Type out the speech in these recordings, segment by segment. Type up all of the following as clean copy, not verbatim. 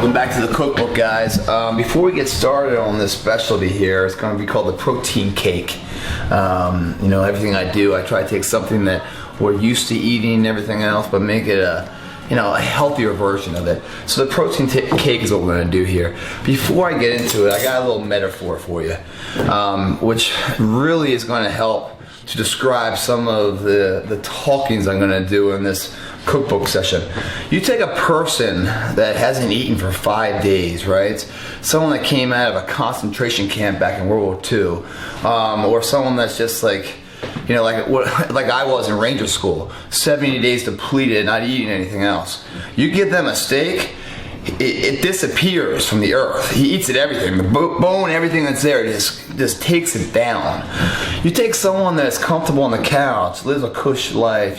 Welcome back to the cookbook, guys. Before we get started on this specialty here, it's going to be called the protein cake. Everything I do, I try to take something that we're used to eating and everything else, but make it a healthier version of it. So the protein cake is what we're going to do here. Before I get into it, I got a little metaphor for you, which really is going to help to describe some of the talkings I'm going to do in this cookbook session. You take a person that hasn't eaten for 5 days, right? Someone that came out of a concentration camp back in World War II, or someone that's just like I was in Ranger School, 70 days depleted, not eating anything else. You give them a steak, it disappears from the earth. He eats it, everything, the bone, everything that's there, just takes it down. You take someone that's comfortable on the couch, lives a cush life,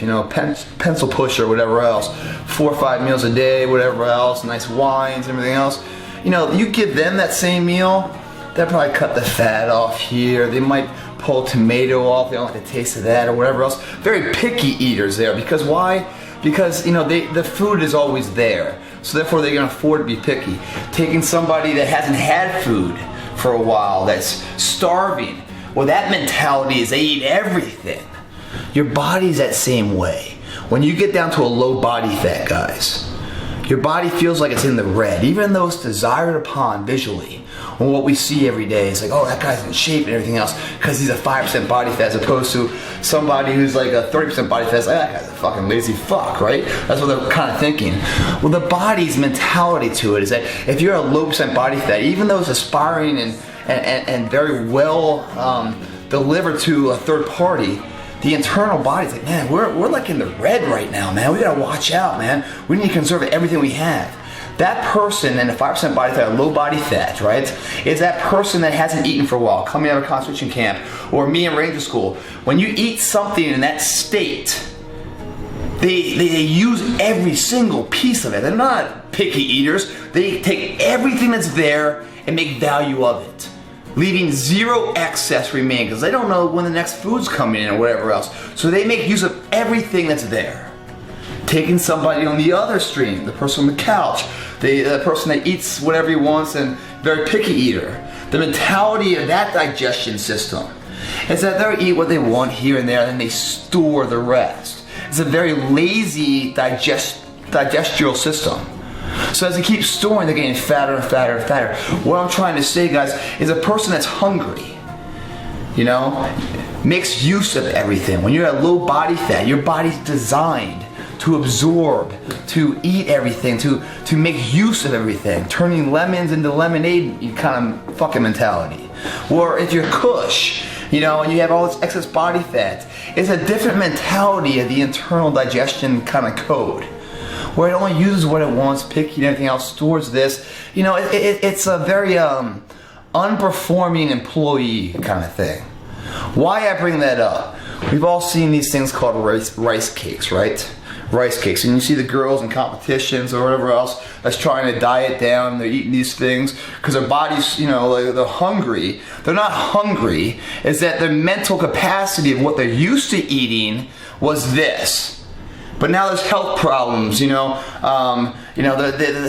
pencil pusher, whatever else, 4 or 5 meals a day, whatever else, nice wines, everything else. You give them that same meal, they'll probably cut the fat off here. They might pull tomato off. They don't like the taste of that or whatever else. Very picky eaters there. Because why? Because the food is always there. So therefore they can afford to be picky. Taking somebody that hasn't had food for a while, that's starving, well, that mentality is they eat everything. Your body's that same way. When you get down to a low body fat, guys, your body feels like it's in the red, even though it's desired upon visually. And what we see every day is like, oh, that guy's in shape and everything else because he's a 5% body fat, as opposed to somebody who's like a 30% body fat. It's like, that guy's a fucking lazy fuck, right? That's what they're kind of thinking. Well, the body's mentality to it is that if you're a low percent body fat, even though it's aspiring and very well delivered to a third party, the internal body's like, man, we're like in the red right now, man. We gotta watch out, man. We need to conserve everything we have. That person in a 5% body fat, low body fat, right, is that person that hasn't eaten for a while, coming out of a concentration camp, or me in Ranger School. When you eat something in that state, they use every single piece of it. They're not picky eaters. They take everything that's there and make value of it, leaving zero excess remaining, because they don't know when the next food's coming in or whatever else. So they make use of everything that's there. Taking somebody on the other stream, the person on the couch, the person that eats whatever he wants and very picky eater. The mentality of that digestion system is that they'll eat what they want here and there, and then they store the rest. It's a very lazy digestional system. So as they keep storing, they're getting fatter and fatter and fatter. What I'm trying to say, guys, is a person that's hungry, makes use of everything. When you're at low body fat, your body's designed to absorb, to eat everything, to make use of everything, turning lemons into lemonade kind of fucking mentality. Or if you're cush, and you have all this excess body fat, it's a different mentality of the internal digestion kind of code, where it only uses what it wants, picky and everything else, stores this. It's a very unperforming employee kind of thing. Why I bring that up? We've all seen these things called rice cakes, right? Rice cakes, and you see the girls in competitions or whatever else that's trying to diet down. They're eating these things because their bodies, they're hungry. They're not hungry. It's that their mental capacity of what they're used to eating was this. But now there's health problems, the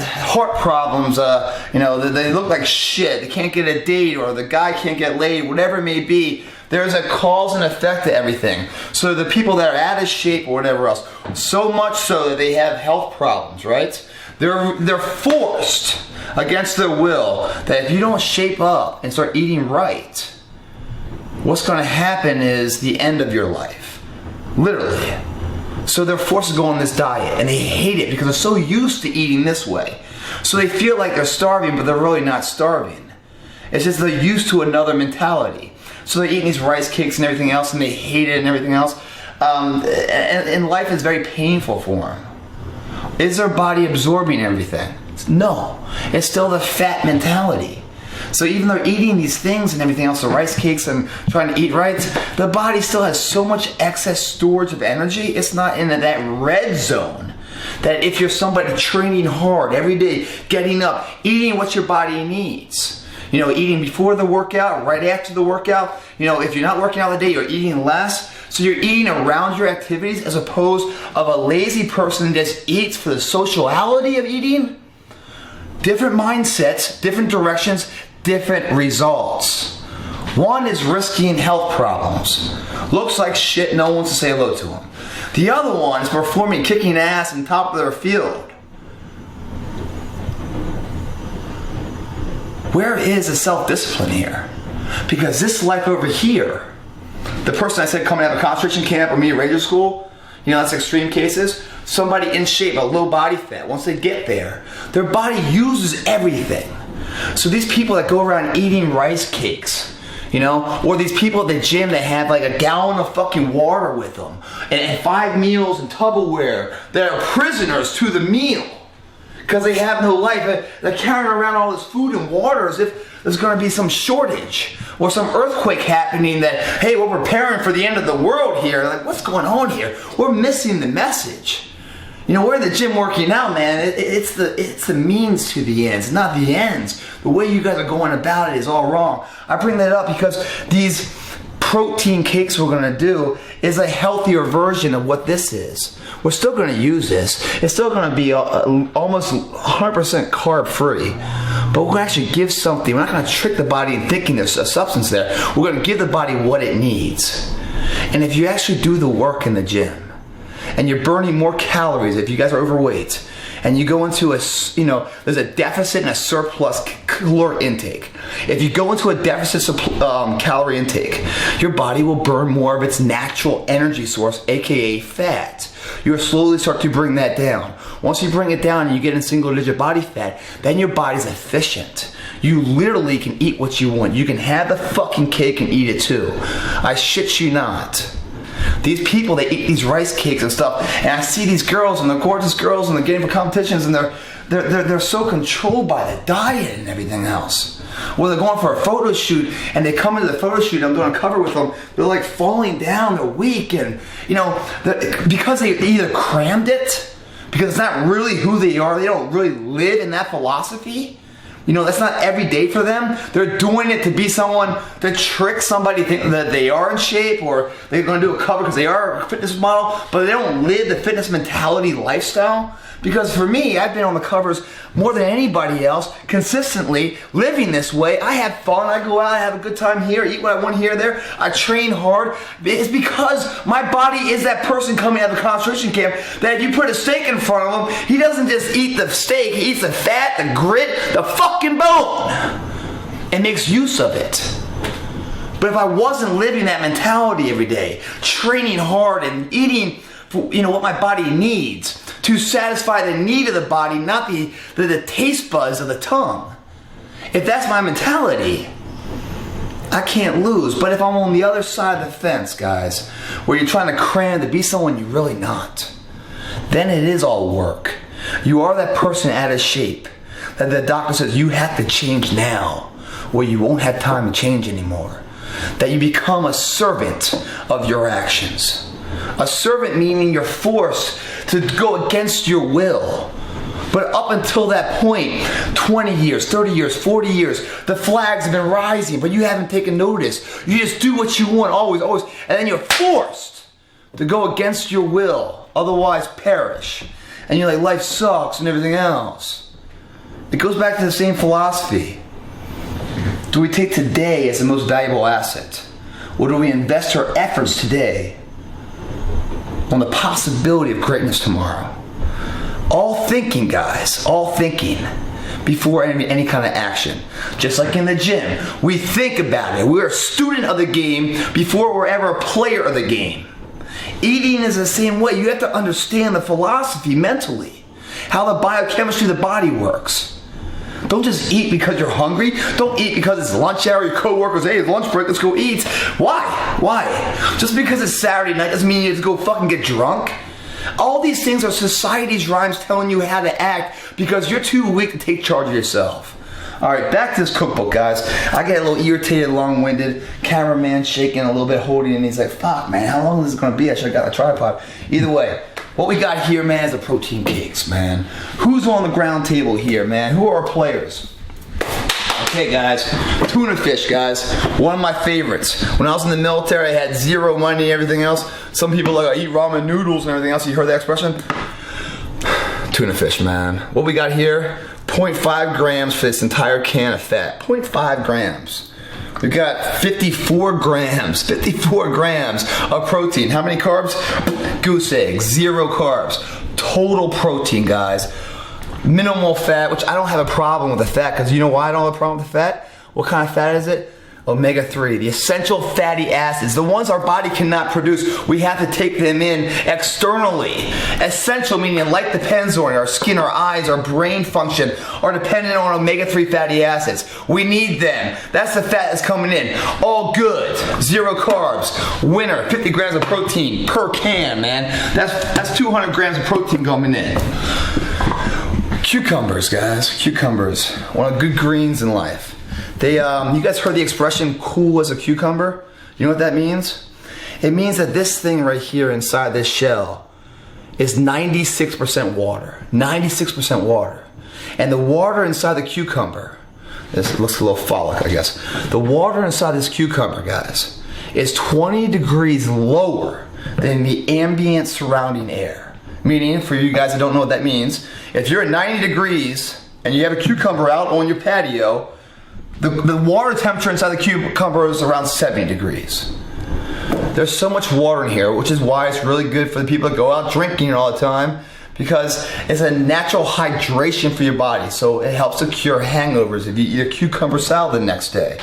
heart problems, they look like shit. They can't get a date, or the guy can't get laid, whatever it may be. There's a cause and effect to everything. So the people that are out of shape or whatever else, so much so that they have health problems, right? They're forced against their will that if you don't shape up and start eating right, what's going to happen is the end of your life, literally. So they're forced to go on this diet, and they hate it because they're so used to eating this way. So they feel like they're starving, but they're really not starving. It's just they're used to another mentality. So they're eating these rice cakes and everything else, and they hate it and everything else. And life is very painful for them. Is their body absorbing everything? No. It's still the fat mentality. So even though they're eating these things and everything else, the rice cakes and trying to eat right, the body still has so much excess storage of energy. It's not in that red zone. That if you're somebody training hard every day, getting up, eating what your body needs, eating before the workout, right after the workout, if you're not working out the day, you're eating less. So you're eating around your activities as opposed of a lazy person that just eats for the sociality of eating. Different mindsets, different directions, different results. One is risking health problems. Looks like shit, no one wants to say hello to him. The other one is performing, kicking ass on top of their field. Where is the self-discipline here? Because this life over here, the person I said coming out of a concentration camp or me at radio school, you know, that's extreme cases. Somebody in shape, a low body fat, once they get there, their body uses everything. So these people that go around eating rice cakes, you know, or these people at the gym that have like a gallon of fucking water with them and 5 meals in Tupperware, that are prisoners to the meal because they have no life. They're carrying around all this food and water as if there's going to be some shortage or some earthquake happening that, hey, we're preparing for the end of the world here. Like, what's going on here? We're missing the message. You know, we're in the gym working out, man. It's the means to the ends, not the ends. The way you guys are going about it is all wrong. I bring that up because these protein cakes we're going to do is a healthier version of what this is. We're still going to use this. It's still going to be almost 100% carb free. But we're going to actually give something. We're not going to trick the body into thinking there's a substance there. We're going to give the body what it needs. And if you actually do the work in the gym, and you're burning more calories if you guys are overweight, and you go into there's a deficit and a surplus caloric intake. If you go into a deficit calorie intake, your body will burn more of its natural energy source, aka fat. You'll slowly start to bring that down. Once you bring it down and you get in single digit body fat, then your body's efficient. You literally can eat what you want. You can have the fucking cake and eat it too. I shit you not. These people, they eat these rice cakes and stuff, and I see these girls, and they're gorgeous girls, and they're getting for competitions, and they're so controlled by the diet and everything else. Or they're going for a photo shoot, and they come into the photo shoot, I'm doing a cover with them, they're like falling down, they're weak, and because they either crammed it, because it's not really who they are, they don't really live in that philosophy. You know, that's not every day for them. They're doing it to be someone, to trick somebody thinking that they are in shape, or they're going to do a cover because they are a fitness model, but they don't live the fitness mentality lifestyle. Because for me, I've been on the covers more than anybody else, consistently living this way. I have fun, I go out, I have a good time here, eat what I want here, there. I train hard. It's because my body is that person coming out of the concentration camp that if you put a steak in front of him, he doesn't just eat the steak, he eats the fat, the grit, the fucking bone, and makes use of it. But if I wasn't living that mentality every day, training hard and eating what my body needs to satisfy the need of the body, not the taste buds of the tongue. If that's my mentality, I can't lose. But if I'm on the other side of the fence, guys, where you're trying to cram to be someone you're really not, then it is all work. You are that person out of shape that the doctor says you have to change now, or you won't have time to change anymore. That you become a servant of your actions. A servant meaning you're forced to go against your will. But up until that point, 20 years, 30 years, 40 years, the flags have been rising, but you haven't taken notice. You just do what you want, always, always, and then you're forced to go against your will, otherwise perish. And you're like, life sucks and everything else. It goes back to the same philosophy. Do we take today as the most valuable asset? Or do we invest our efforts today on the possibility of greatness tomorrow? All thinking, guys, all thinking before any kind of action. Just like in the gym, we think about it. We're a student of the game before we're ever a player of the game. Eating is the same way. You have to understand the philosophy mentally, how the biochemistry of the body works. Don't just eat because you're hungry. Don't eat because it's lunch hour, your coworkers, hey, it's lunch break, let's go eat. Why? Why? Just because it's Saturday night doesn't mean you have to go fucking get drunk. All these things are society's rhymes telling you how to act because you're too weak to take charge of yourself. Alright, back to this cookbook, guys. I get a little irritated, long-winded, cameraman shaking a little bit, holding it, and he's like, fuck, man, how long is this going to be? I should have got a tripod. Either way, what we got here, man, is the protein cakes, man. Who's on the ground table here, man? Who are our players? Okay, guys, tuna fish, guys. One of my favorites. When I was in the military, I had zero money and everything else. Some people like, I eat ramen noodles and everything else. You heard that expression? Tuna fish, man. What we got here? 0.5 grams for this entire can of fat. 0.5 grams. We've got 54 grams of protein. How many carbs? Goose eggs, 0 carbs. Total protein, guys. Minimal fat, which I don't have a problem with the fat, because you know why I don't have a problem with the fat? What kind of fat is it? Omega-3, the essential fatty acids, the ones our body cannot produce. We have to take them in externally. Essential meaning light depends on our skin, our eyes, our brain function are dependent on omega-3 fatty acids. We need them. That's the fat that's coming in. All good. 0 carbs. Winner. 50 grams of protein per can, man. That's 200 grams of protein coming in. Cucumbers, guys. Cucumbers. One of the good greens in life. You guys heard the expression cool as a cucumber? You know what that means? It means that this thing right here inside this shell is 96% water. 96% water. And the water inside the cucumber, this looks a little phallic, I guess. The water inside this cucumber, guys, is 20 degrees lower than the ambient surrounding air. Meaning, for you guys that don't know what that means, if you're at 90 degrees and you have a cucumber out on your patio, the water temperature inside the cucumber is around 70 degrees. There's so much water in here, which is why it's really good for the people that go out drinking all the time, because it's a natural hydration for your body. So it helps to cure hangovers if you eat a cucumber salad the next day.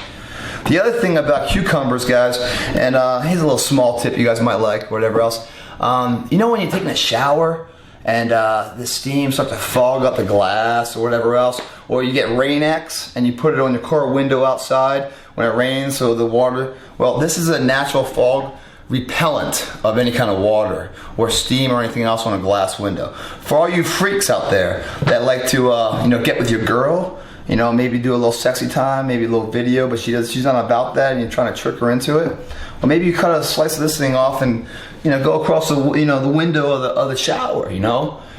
The other thing about cucumbers, guys, and here's a little small tip you guys might like, whatever else. You know when you're taking a shower and the steam starts to fog up the glass or whatever else, or you get Rain-X and you put it on your car window outside when it rains, so the water, well, this is a natural fog repellent of any kind of water or steam or anything else on a glass window. For all you freaks out there that like to get with your girl, maybe do a little sexy time, maybe a little video, but she's not about that and you're trying to trick her into it. Or maybe you cut a slice of this thing off and go across the the window of the shower,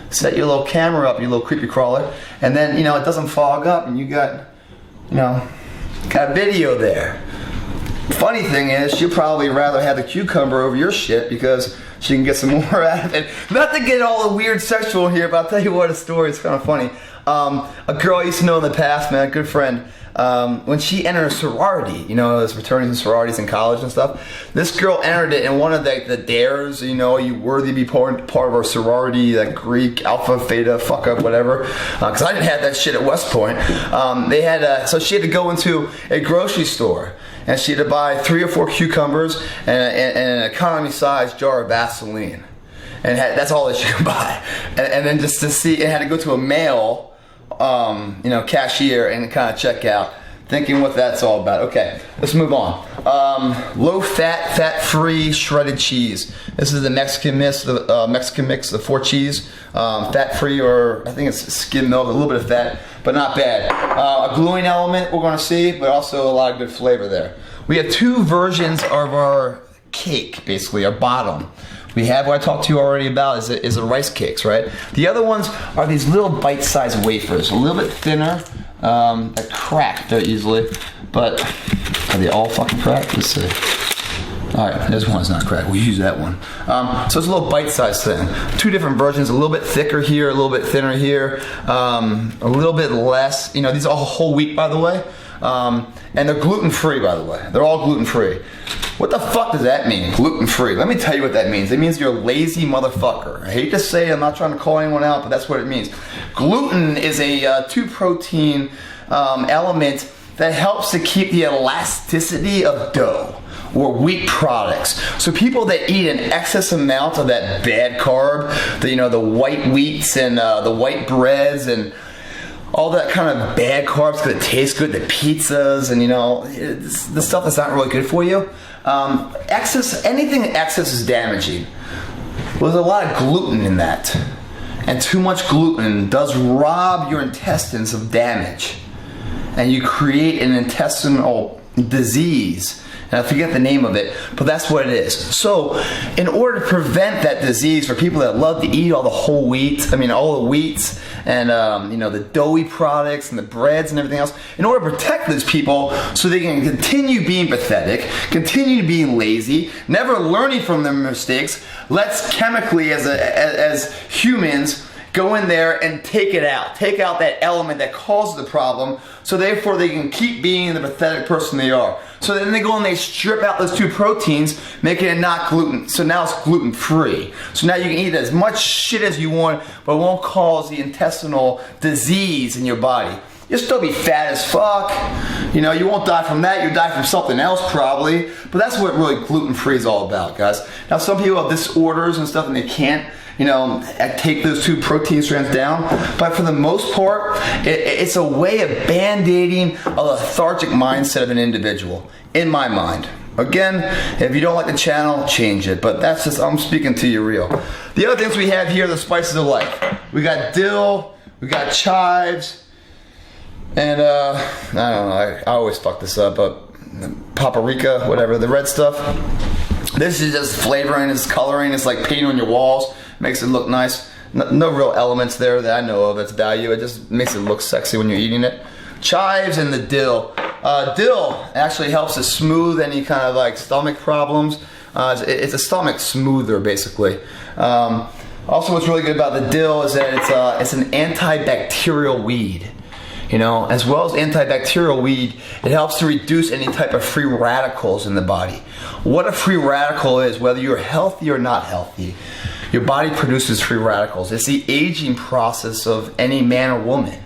set your little camera up, your little creepy crawler, and then it doesn't fog up and you got got video there. Funny thing is, she'll probably rather have the cucumber over your shit because she can get some more out of it. Not to get all the weird sexual here, but I'll tell you what, a story, it's kind of funny. A girl I used to know in the past, man, a good friend, when she entered a sorority, those fraternities and sororities in college and stuff, this girl entered it in one of the dares, you worthy to be part of our sorority, that Greek, Alpha, Theta, fuck up, whatever, because I didn't have that shit at West Point. So she had to go into a grocery store, and she had to buy 3 or 4 cucumbers and an economy-sized jar of Vaseline. And that's all that she could buy. And then just to see, and had to go to a male cashier and kind of check out, thinking what that's all about. Okay, let's move on. Low fat, fat-free shredded cheese. This is the Mexican mix, the 4 cheese, fat-free, or I think it's skim milk, a little bit of fat, but not bad. A gluing element we're going to see, but also a lot of good flavor there. We have 2 versions of our cake, basically, our bottom. We have what I talked to you already about is the rice cakes, right? The other ones are these little bite-sized wafers, a little bit thinner, that crack very easily, but are they all fucking cracked? Let's see. All right, this one's not cracked. We'll use that one. So it's a little bite-sized thing. 2 different versions, a little bit thicker here, a little bit thinner here, a little bit less. These are all whole wheat, by the way. And they're gluten-free, by the way. They're all gluten-free. What the fuck does that mean, gluten-free? Let me tell you what that means. It means you're a lazy motherfucker. I hate to say it, I'm not trying to call anyone out, but that's what it means. Gluten is a 2 protein element that helps to keep the elasticity of dough or wheat products. So people that eat an excess amount of that bad carb, the white wheats and the white breads and all that kind of bad carbs because it tastes good, the pizzas and the stuff that's not really good for you. Anything excess is damaging. Well, there's a lot of gluten in that, and too much gluten does rob your intestines of damage, and you create an intestinal disease. And I forget the name of it, but that's what it is. So, in order to prevent that disease for people that love to eat all the whole wheat, all the wheats and the doughy products and the breads and everything else, in order to protect those people so they can continue being pathetic, continue being lazy, never learning from their mistakes, let's chemically as humans go in there and take it out. Take out that element that causes the problem, so therefore they can keep being the pathetic person they are. So then they go and they strip out those 2 proteins, making it not gluten. So now it's gluten free. So now you can eat as much shit as you want, but it won't cause the intestinal disease in your body. You'll still be fat as fuck. You know, you won't die from that. You'll die from something else probably. But that's what really gluten-free is all about, guys. Now, some people have disorders and stuff and they can't, you know, take those 2 protein strands down. But for the most part, it's a way of band-aiding a lethargic mindset of an individual, in my mind. Again, if you don't like the channel, change it. But that's just, I'm speaking to you real. The other things we have here are the spices of life. We got dill, we got chives, and I don't know, I always fuck this up, but paprika, whatever, the red stuff. This is just flavoring, it's coloring, it's like paint on your walls, makes it look nice. No real elements there that I know of that's value, it just makes it look sexy when you're eating it. Chives and the dill. Dill actually helps to smooth any kind of like stomach problems. It's a stomach smoother basically. Also what's really good about the dill is that it's an antibacterial weed. You know, as well as antibacterial weed, it helps to reduce any type of free radicals in the body. What a free radical is, whether you're healthy or not healthy, your body produces free radicals. It's the aging process of any man or woman.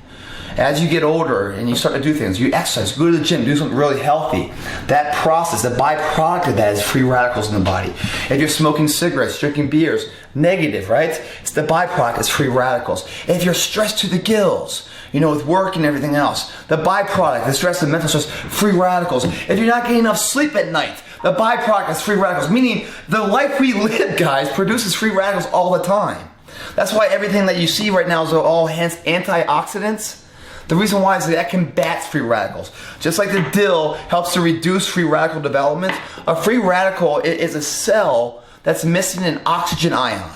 As you get older and you start to do things, you exercise, go to the gym, do something really healthy, that process, the byproduct of that is free radicals in the body. If you're smoking cigarettes, drinking beers, negative, right? It's the byproduct, it's free radicals. If you're stressed to the gills, you know, with work and everything else, the byproduct, the stress and mental stress, free radicals. If you're not getting enough sleep at night, the byproduct is free radicals. Meaning, the life we live, guys, produces free radicals all the time. That's why everything that you see right now is all hence antioxidants. The reason why is that combats free radicals. Just like the dill helps to reduce free radical development, a free radical is a cell that's missing an oxygen ion.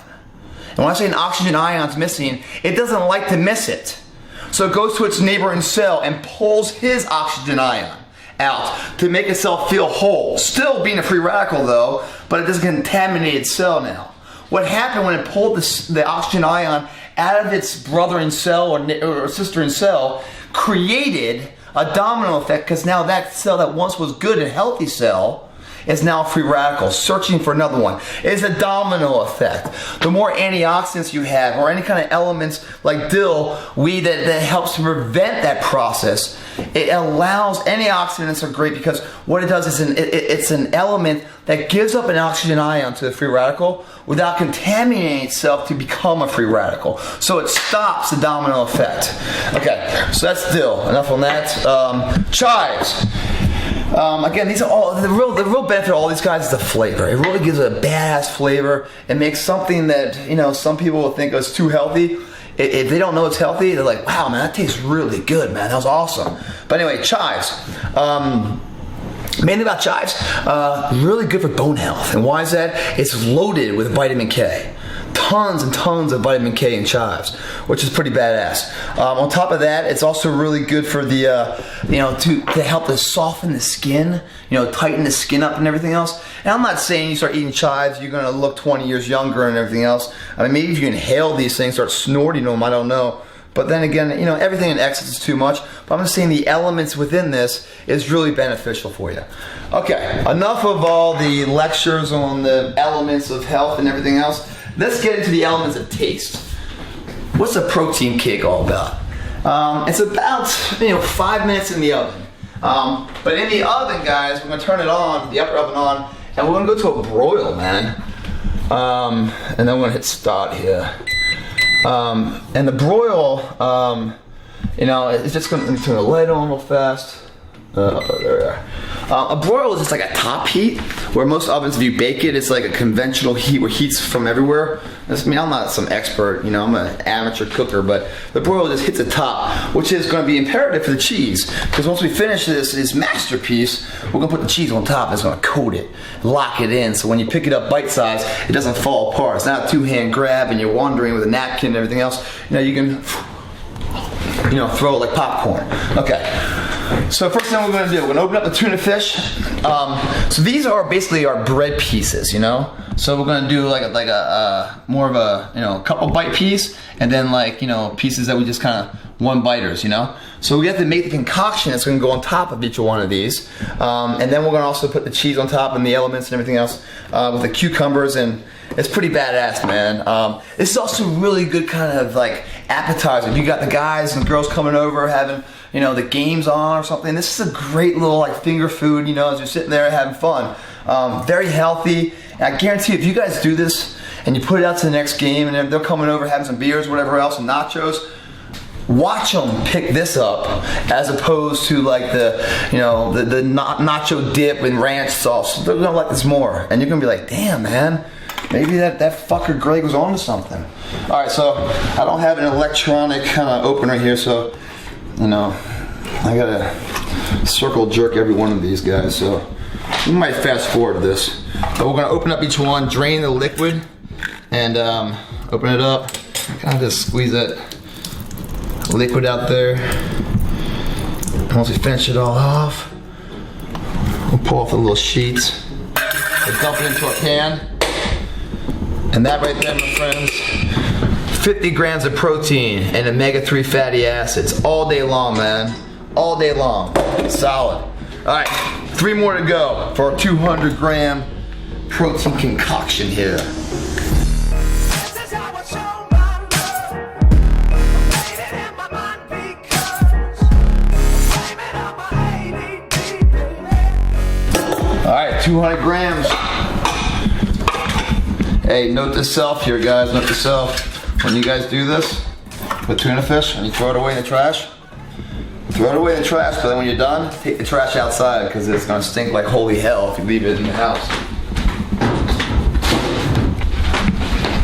And when I say an oxygen ion is missing, it doesn't like to miss it. So it goes to its neighboring cell and pulls his oxygen ion out to make itself feel whole. Still being a free radical though, but it doesn't contaminate its cell now. What happened when it pulled the oxygen ion out of its brother in cell or sister in cell created a domino effect, because now that cell that once was good and healthy cell is now free radical, searching for another one. It's a domino effect. The more antioxidants you have, or any kind of elements like dill, weed that helps to prevent that process, it allows, antioxidants are great because what it does is it's an element that gives up an oxygen ion to the free radical without contaminating itself to become a free radical. So it stops the domino effect. Okay, so that's dill. Enough on that. Chives. Again, these are all the real benefit of all these guys is the flavor. It really gives it a badass flavor. It makes something that, you know, some people will think is too healthy. If they don't know it's healthy, they're like, wow, man, that tastes really good, man. That was awesome. But anyway, chives. Mainly about chives, really good for bone health. And why is that? It's loaded with vitamin K. Tons and tons of vitamin K in chives, which is pretty badass. On top of that, it's also really good for the, to help to soften the skin, tighten the skin up and everything else. And I'm not saying you start eating chives, you're gonna look 20 years younger and everything else. I mean, maybe if you inhale these things, start snorting them, I don't know. But then again, everything in excess is too much. But I'm just saying the elements within this is really beneficial for you. Okay, enough of all the lectures on the elements of health and everything else. Let's get into the elements of taste. What's a protein cake all about? It's about 5 minutes in the oven. But in the oven, guys, we're gonna turn it on, the upper oven on, and we're gonna go to a broil, man. And then we're gonna hit start here. And the broil, it's just gonna, let me turn the light on real fast. There we are. A broil is just like a top heat, where most ovens, if you bake it, it's like a conventional heat where heat's from everywhere. I'm not some expert, I'm an amateur cooker, but the broil just hits the top, which is going to be imperative for the cheese, because once we finish this masterpiece, we're going to put the cheese on top. It's going to coat it, lock it in, so when you pick it up bite size, it doesn't fall apart. It's not a two-hand grab and you're wandering with a napkin and everything else. You can, throw it like popcorn. Okay. So first thing we're gonna do, we're gonna open up the tuna fish. So these are basically our bread pieces, you know? So we're gonna do like a more of a, you know, couple bite piece, and then like, you know, pieces that we just kind of one biters, you know? So we have to make the concoction that's gonna go on top of each one of these. And then we're gonna also put the cheese on top and the elements and everything else with the cucumbers, and it's pretty badass, man. This is also really good kind of like appetizer. You got the guys and girls coming over having, you know, the games on or something. This is a great little like finger food, you know, as you're sitting there having fun. Very healthy. And I guarantee you, if you guys do this and you put it out to the next game and they're coming over having some beers, whatever else, and nachos, watch them pick this up as opposed to like the, you know, the nacho dip and ranch sauce. They're gonna like this more, and you're gonna be like, damn, man, maybe that fucker Greg was on to something. All right, so I don't have an electronic kind of opener here, so, you know, I gotta circle jerk every one of these guys, so we might fast forward this. But we're gonna open up each one, drain the liquid, and open it up, kind of just squeeze that liquid out there. Once we finish it all off, we'll pull off the little sheets, we'll dump it into a pan, and that right there, my friends, 50 grams of protein and omega-3 fatty acids all day long, man. All day long. Solid. All right, 3 more to go for our 200-gram protein concoction here. All right, 200 grams. Hey, note to self here, guys. Note to self. When you guys do this with tuna fish and you throw it away in the trash, throw it away in the trash, but then when you're done, take the trash outside because it's gonna stink like holy hell if you leave it in the house.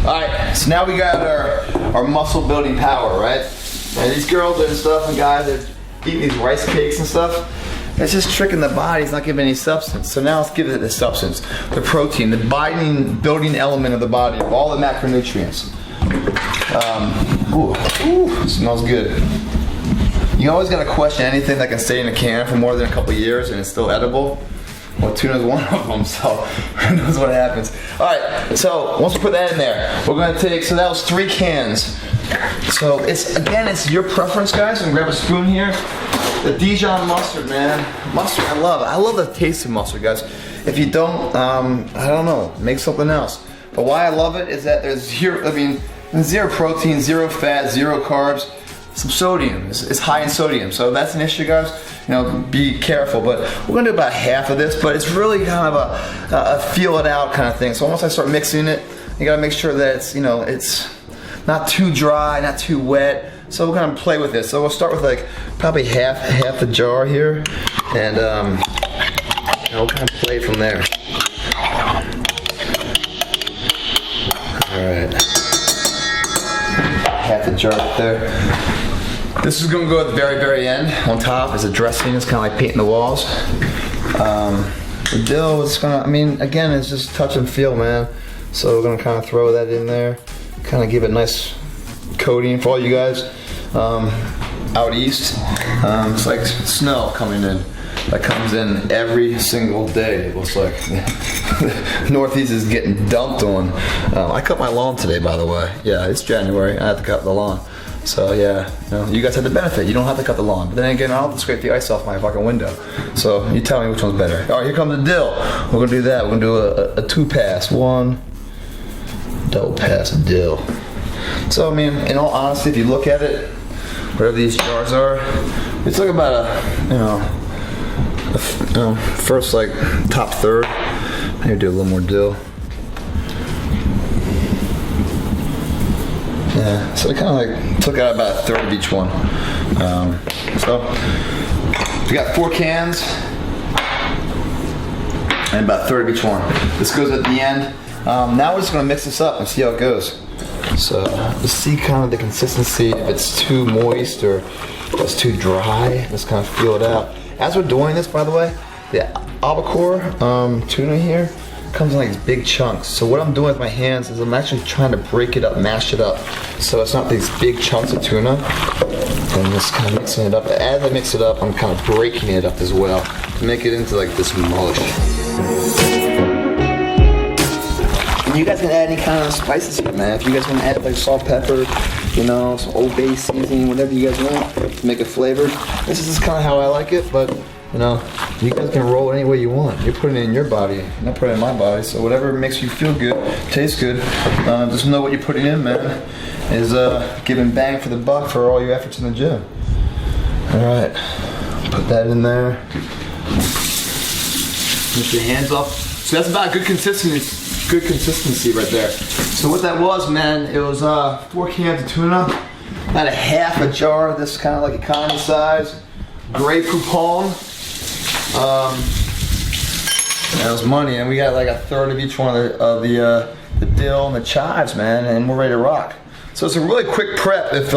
All right, so now we got our muscle building power, right? And these girls and stuff and guys that eat these rice cakes and stuff, it's just tricking the body. It's not giving any substance. So now let's give it the substance, the protein, the building element of the body, of all the macronutrients. Ooh, smells good. You always gotta question anything that can stay in a can for more than a couple years and it's still edible. Well, tuna's one of them, so who knows what happens. All right, so once we put that in there, we're gonna take, so that was 3 cans. So it's your preference, guys. I'm gonna grab a spoon here. The Dijon mustard, man. Mustard, I love it. I love the taste of mustard, guys. If you don't, I don't know, make something else. But why I love it is that there's zero protein, 0 fat, 0 carbs, some sodium. It's high in sodium, so that's an issue, guys. You know, be careful. But we're gonna do about half of this, but it's really kind of a feel it out kind of thing. So once I start mixing it, you gotta make sure that it's, you know, it's not too dry, not too wet. So we're gonna play with this. So we'll start with like probably half the jar here, and we'll kind of play from there. All right, half the jar up there. This is gonna go at the very, very end. On top is a dressing. It's kind of like painting the walls. The dill is gonna, again, it's just touch and feel, man. So we're gonna kind of throw that in there, kind of give it a nice coating for all you guys out east. It's like snow coming in. That comes in every single day, it looks like. Northeast is getting dumped on. I cut my lawn today, by the way. Yeah, it's January. I have to cut the lawn. So yeah, you guys have the benefit. You don't have to cut the lawn. But then again, I'll have to scrape the ice off my fucking window. So you tell me which one's better. All right, here comes the dill. We're gonna do that. We're gonna do a 2-pass. 1 double pass of dill. So in all honesty, if you look at it, whatever these jars are, it's like about first like top third. Maybe do a little more dill. Yeah, so I kind of like took out about a third of each one. So we got 4 cans and about a third of each one. This goes at the end. Now we're just gonna mix this up and see how it goes. So let's see kind of the consistency, if it's too moist or if it's too dry. Let's kind of feel it out. As we're doing this, by the way, the albacore tuna here comes in like these big chunks. So what I'm doing with my hands is I'm actually trying to break it up, mash it up. So it's not these big chunks of tuna. And just kind of mixing it up. As I mix it up, I'm kind of breaking it up as well to make it into like this mush. And you guys can add any kind of spices here, man. If you guys want to add like salt, pepper, you know, some Old Bay seasoning, whatever you guys want to make it flavored. This is just kind of how I like it, but you know, you guys can roll it any way you want. You're putting it in your body, you're not putting it in my body. So whatever makes you feel good, tastes good. Just know what you're putting in, man, is giving bang for the buck for all your efforts in the gym. All right, put that in there. Lift your hands up. So that's about good consistency right there. So what that was, man, it was 4 cans of tuna, about a half a jar of this kind of like economy size Grey Poupon. That was money, and we got like a third of each one of the dill and the chives, man, and we're ready to rock. So it's a really quick prep if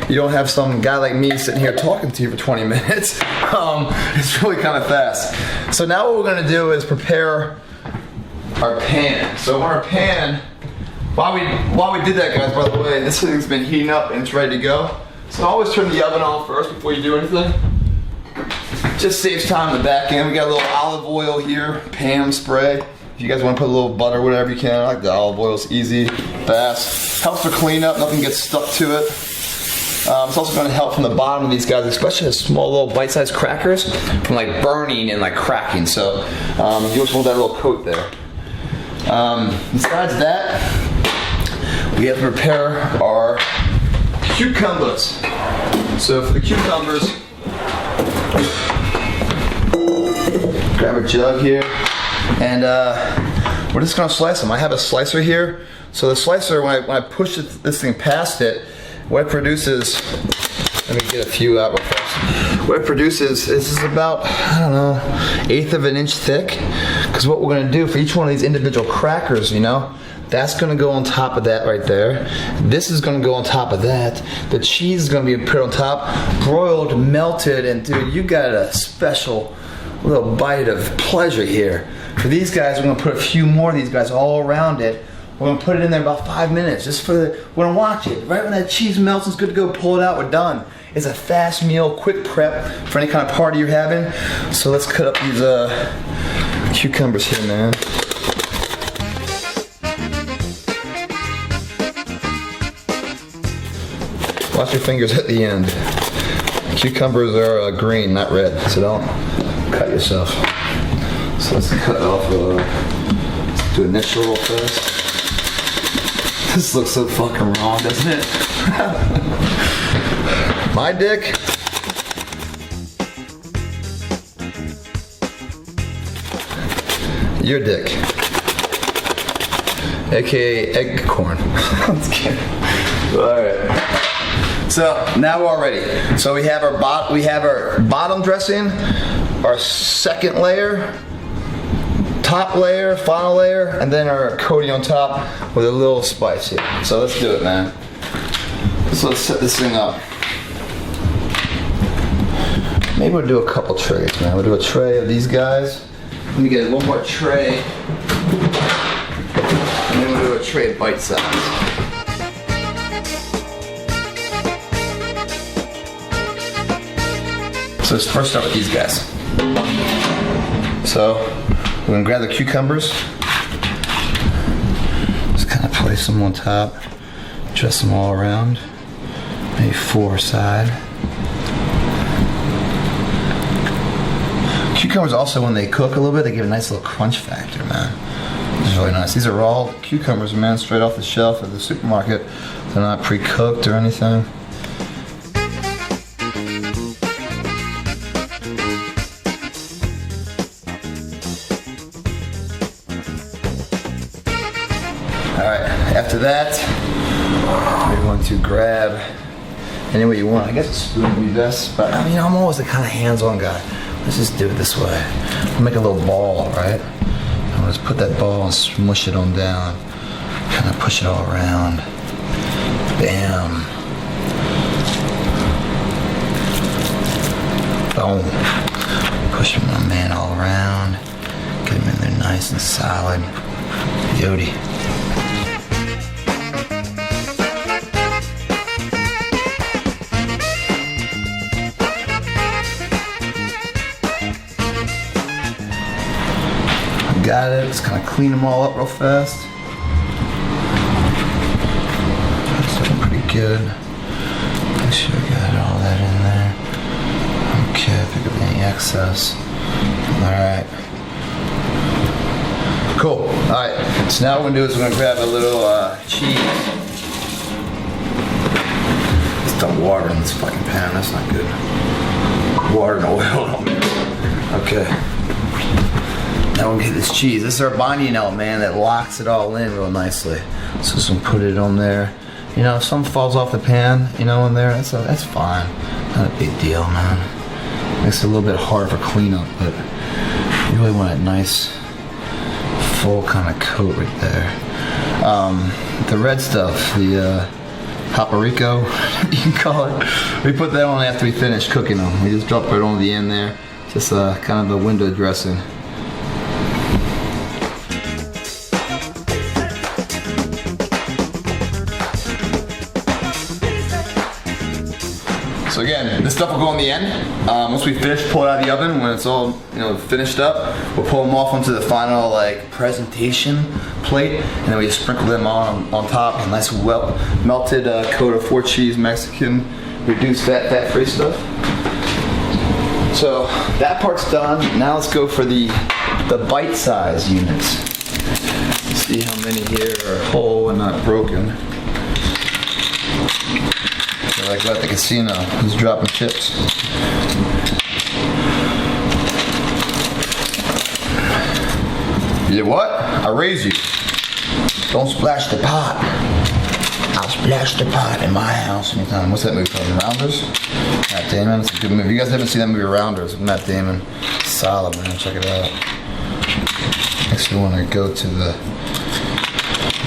you don't have some guy like me sitting here talking to you for 20 minutes. It's really kind of fast. So now what we're gonna do is prepare our pan. So in our pan, while we did that, guys, by the way, this thing's been heating up and it's ready to go. So always turn the oven on first before you do anything. Just saves time in the back end. We got a little olive oil here, Pam spray. If you guys want to put a little butter, whatever you can. I like the olive oil, it's easy, fast. Helps for cleanup, nothing gets stuck to it. It's also going to help from the bottom of these guys, especially the small little bite-sized crackers, from like burning and like cracking. So you just want that little coat there. Besides that, we have to prepare our cucumbers. So for the cucumbers, grab a jug here, and we're just gonna slice them. I have a slicer here. So the slicer, when I push this thing past it, what it produces, let me get a few out real fast. What it produces is about, I don't know, 1/8 of an inch thick. Because what we're gonna do for each one of these individual crackers, you know, that's gonna go on top of that right there. This is gonna go on top of that. The cheese is gonna be put on top, broiled, melted, and dude, you got a special little bite of pleasure here. For these guys, we're gonna put a few more of these guys all around it. We're gonna put it in there about 5 minutes, just for we're gonna watch it. Right when that cheese melts, it's good to go, pull it out, we're done. It's a fast meal, quick prep for any kind of party you're having. So let's cut up these cucumbers here, man. Watch your fingers at the end. Cucumbers are green, not red, so don't cut yourself. So let's cut off, let's do initial real fast. This looks so fucking wrong, doesn't it? My dick. Your dick. AKA egg corn. Let's get it. Alright. So now we're all ready. So we have our bottom dressing, our second layer, top layer, final layer, and then our coating on top with a little spice here. So let's do it, man. So let's set this thing up. Maybe we'll do a couple trays, man. We'll do a tray of these guys. Let me get one more tray. And then we'll do a tray of bite size. So let's first start with these guys. So we're gonna grab the cucumbers. Just kind of place them on top. Dress them all around. Maybe 4 aside. Cucumbers also, when they cook a little bit, they give a nice little crunch factor, man. It's really nice. These are raw cucumbers, man, straight off the shelf at the supermarket. They're not pre-cooked or anything. Alright, after that, we're going to grab any way you want. I guess a spoon would be best, but I mean, I'm always the kind of hands-on guy. Let's just do it this way. I'll make a little ball, right? I'll just put that ball and smush it on down. Kind of push it all around. Bam. Boom. Push my man all around. Get them in there nice and solid. Beauty. Got it. Just kind of clean them all up real fast. That's looking pretty good. Make sure I got all that in there. Okay, pick up any excess. Alright. Cool. Alright. So now what we're going to do is we're going to grab a little cheese. Just dump water in this fucking pan. That's not good. Water and oil. Okay. Now we'll get this cheese. This is our binding element, man, that locks it all in real nicely. So just gonna put it on there. You know, if something falls off the pan, you know, in there, that's fine. Not a big deal, man. Makes it a little bit harder for cleanup, but you really want a nice, full kind of coat right there. The red stuff, the paprika, you can call it. We put that on after we finish cooking them. We just drop it on the end there. Just kind of the window dressing. So again, this stuff will go in the end. Once we finish, pull it out of the oven. When it's all finished up, we'll pull them off onto the final presentation plate, and then we just sprinkle them on top. A nice melted coat of 4 cheese Mexican reduced fat-free stuff. So that part's done. Now let's go for the bite-size units. See how many here are whole and not broken. Like at the casino, just dropping chips. You did what? I raise you. Don't splash the pot. I'll splash the pot in my house anytime. What's that movie called? Rounders? Matt Damon. It's a good movie. You guys haven't seen that movie Rounders with Matt Damon? Solid, man. Check it out. Next, you want to go to the.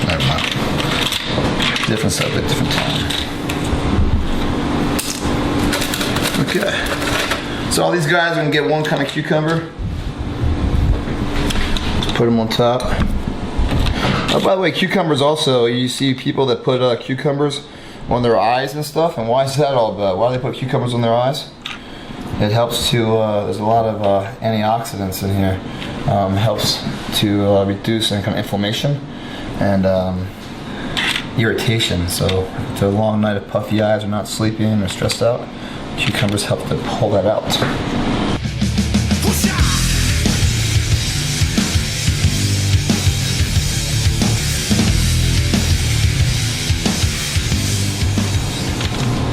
Never mind. Different subject, different time. Okay, so all these guys are gonna get one kind of cucumber. Put them on top. Oh, by the way, cucumbers also, you see people that put cucumbers on their eyes and stuff, and why is that all about? Why do they put cucumbers on their eyes? It helps to, there's a lot of antioxidants in here. Helps to reduce any kind of inflammation and irritation. So if it's a long night of puffy eyes or not sleeping or stressed out, cucumbers help to pull that out.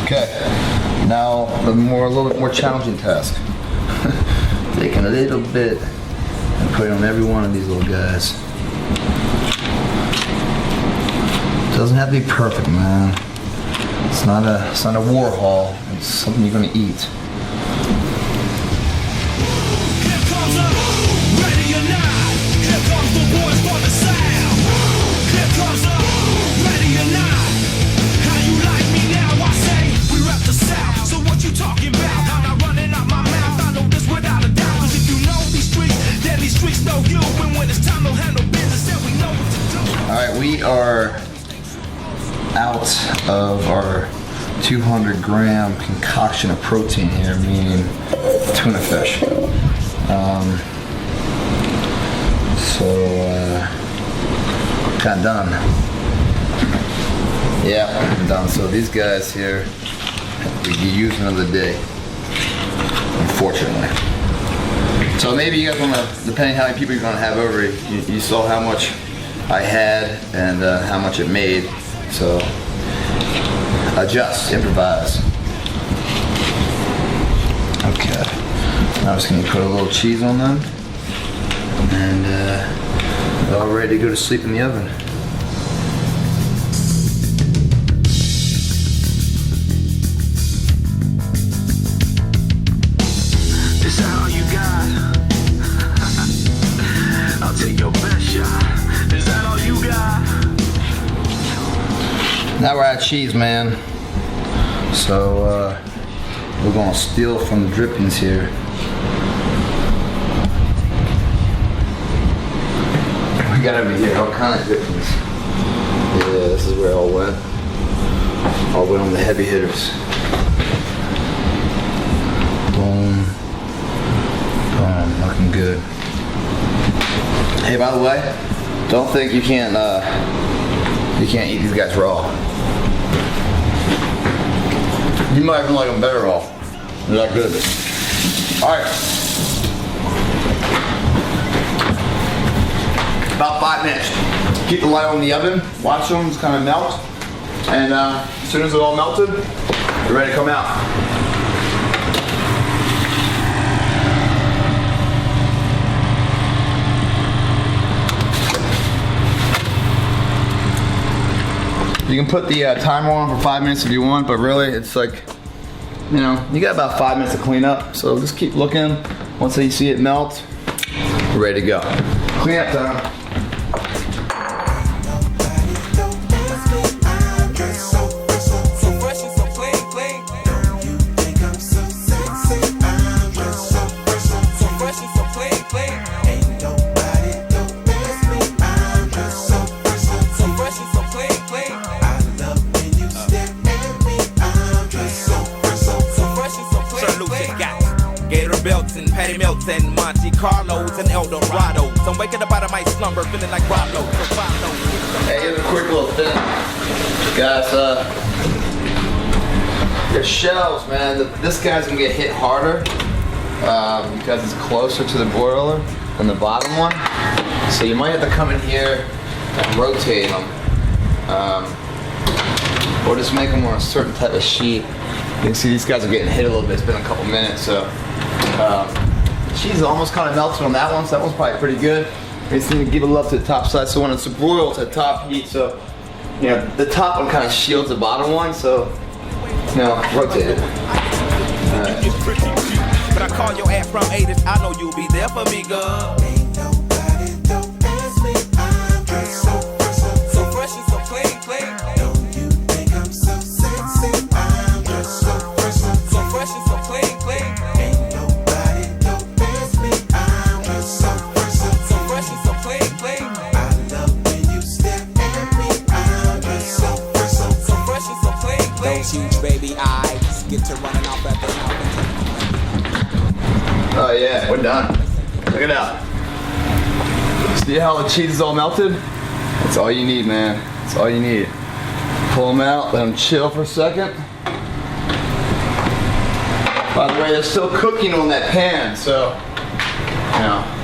Okay, now a little bit more challenging task. Taking a little bit and putting on every one of these little guys. Doesn't have to be perfect, man. It's not a Warhol. It's something you're gonna eat. Here comes a ready or not. Here comes the boys for the sound. Here comes a ready or not. How you like me now? I say we rep the South. So what you talking about? I'm not running out my mouth. I know this without a doubt. 'Cause if you know these streets, then these streets know you. And when it's time to handle business, then we know what to do. All right, we are out of our 200-gram concoction of protein here, meaning tuna fish. Kind of done. Yeah, I'm done. So these guys here have to be used another day, unfortunately. So maybe you guys want to, depending how many people you're going to have over, you saw how much I had and how much it made. So adjust, improvise. Okay, now I'm just gonna put a little cheese on them, and they're all ready to go to sleep in the oven. Is that all you got? I'll take your best shot. Is that all you got? Now we're out of cheese, man. So we're gonna steal from the drippings here. We got over here all kind of different. Yeah, this is where it all went. All went on the heavy hitters. Boom. Boom. Looking good. Hey, by the way, don't think you can't eat these guys raw. You might even like them better raw. They're that good. All right. About 5 minutes. Keep the light on the oven. Watch them just kind of melt. And as soon as it's all melted, you're ready to come out. You can put the timer on for 5 minutes if you want, but really it's like, you know, you got about 5 minutes to clean up. So just keep looking. Once you see it melt, we're ready to go. Clean up time. Patty Milton, Monte Carlos, and El Dorado. So I'm waking up out of my slumber, feeling like Rollo. Hey, here's a quick little thing, guys. Your shells, man. This guy's gonna get hit harder because it's closer to the broiler than the bottom one. So you might have to come in here and rotate them, or just make them on a certain type of sheet. You can see these guys are getting hit a little bit. It's been a couple minutes, so. Cheese is almost kind of melted on that one, so that one's probably pretty good. We just need to give a love to the top side, so when it's broiled, it's at top heat, so you know the top one kind of shields the bottom one, so you know, rotate it. But I call your ass from 80s, I know you'll be there for me, girl. Ain't nobody don't pass me, I'm just so fresh and so clean. Don't you think I'm so sexy? I'm just so fresh and so clean. Huge baby eyes get to running off at the mouth. Oh yeah, we're done. Look it out. See how the cheese is all melted? That's all you need, man. That's all you need. Pull them out, let them chill for a second. By the way, they're still cooking on that pan, so you know.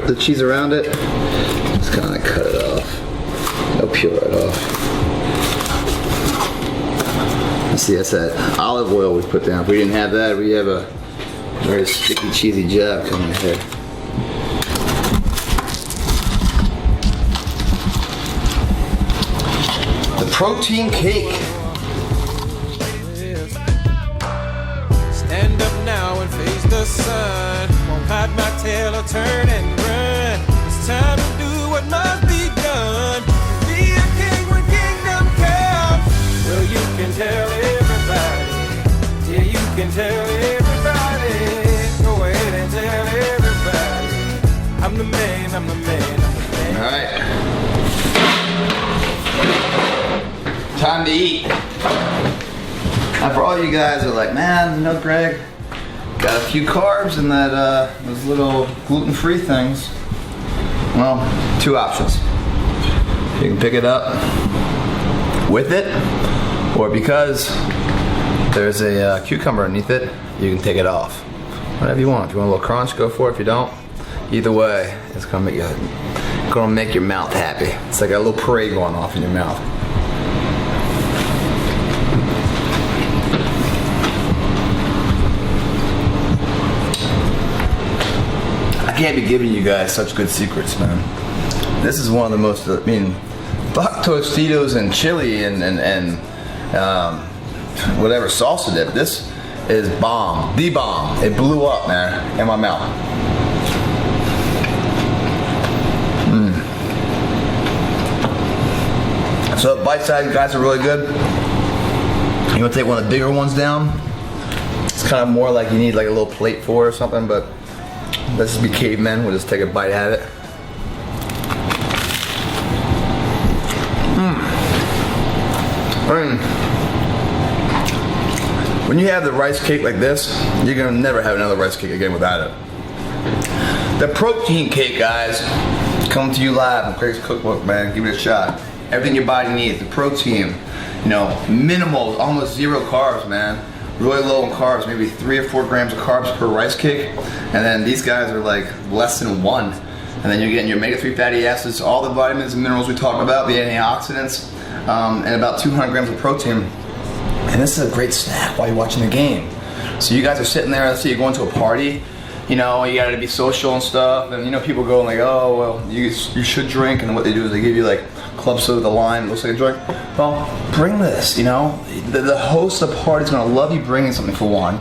The cheese around it, just kind of cut it off. I'll peel it off. See, that's that olive oil we put down. If we didn't have that, we have a very sticky, cheesy job coming ahead. The protein cake. Stand up now and face the sun. Won't hide my tail or turn and run. It's time to do what must be done. Be a king when kingdom comes. Well, you can tell everybody. Yeah, you can tell everybody. Go ahead and tell everybody. I'm the man, I'm the man, I'm the man. All right. Time to eat. Now for all you guys who are like, man, you know, Greg, got a few carbs in that those little gluten-free things. Well, two options. You can pick it up with it, or because there's a cucumber underneath it, you can take it off. Whatever you want. If you want a little crunch, go for it. If you don't, either way, it's gonna make your mouth happy. It's like a little parade going off in your mouth. can't be giving you guys such good secrets, man. This is one of the most, I mean, fuck Tostitos and chili and whatever salsa dip. This is bomb, the bomb. It blew up, man, in my mouth. So bite size guys are really good. You want to take one of the bigger ones down? It's kind of more like you need like a little plate for it or something, but let's just be cavemen. We'll just take a bite at it. I mean, when you have the rice cake like this, you're gonna never have another rice cake again without it. The protein cake, guys, coming to you live from Craig's Cookbook, man. Give it a shot. Everything your body needs, the protein, you know, minimal, almost 0 carbs, man. Really low in carbs, maybe 3 or 4 grams of carbs per rice cake. And then these guys are like less than 1. And then you're getting your omega-3 fatty acids, all the vitamins and minerals we talked about, the antioxidants, and about 200 grams of protein. And this is a great snack while you're watching the game. So you guys are sitting there, let's say you're going to a party, you know, you gotta be social and stuff, and you know, people go like, oh, well, you should drink, and what they do is they give you like club soda with a lime, looks like a drink. Well, bring this, you know. The host of the party is gonna love you bringing something, for one.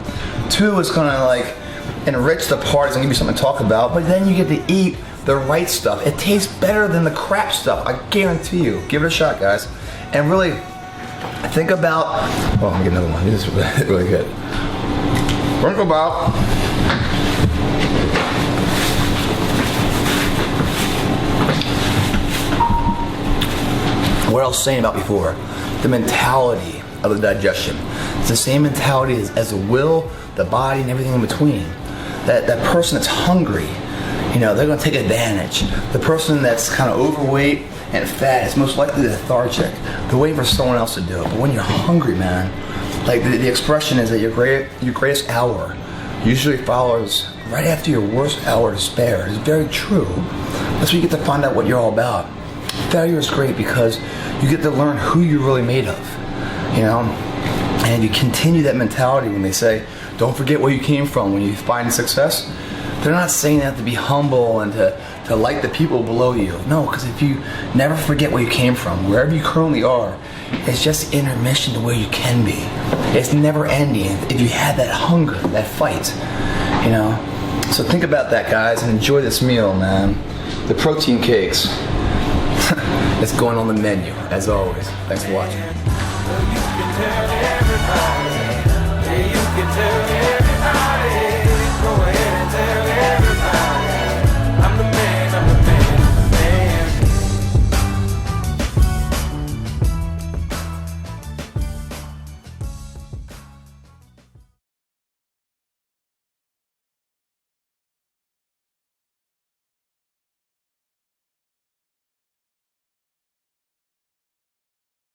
2, it's gonna like enrich the party, it's gonna give you something to talk about, but then you get to eat the right stuff. It tastes better than the crap stuff, I guarantee you. Give it a shot, guys. And really, think about, oh, I'm getting another one, this is really good. Think about what I was saying about before, the mentality of the digestion. It's the same mentality as the will, the body, and everything in between. That person that's hungry, you know, they're gonna take advantage. The person that's kind of overweight and fat is most likely lethargic. They're waiting for someone else to do it. But when you're hungry, man, like the expression is that your greatest hour usually follows right after your worst hour to spare. It's very true. That's when you get to find out what you're all about. Failure is great because you get to learn who you're really made of, you know? And if you continue that mentality when they say, don't forget where you came from when you find success, they're not saying that to be humble and to like the people below you. No, because if you never forget where you came from, wherever you currently are, it's just intermission to where you can be. It's never ending if you have that hunger, that fight, you know? So think about that, guys, and enjoy this meal, man. The protein cakes. It's going on the menu, as always. Thanks for watching.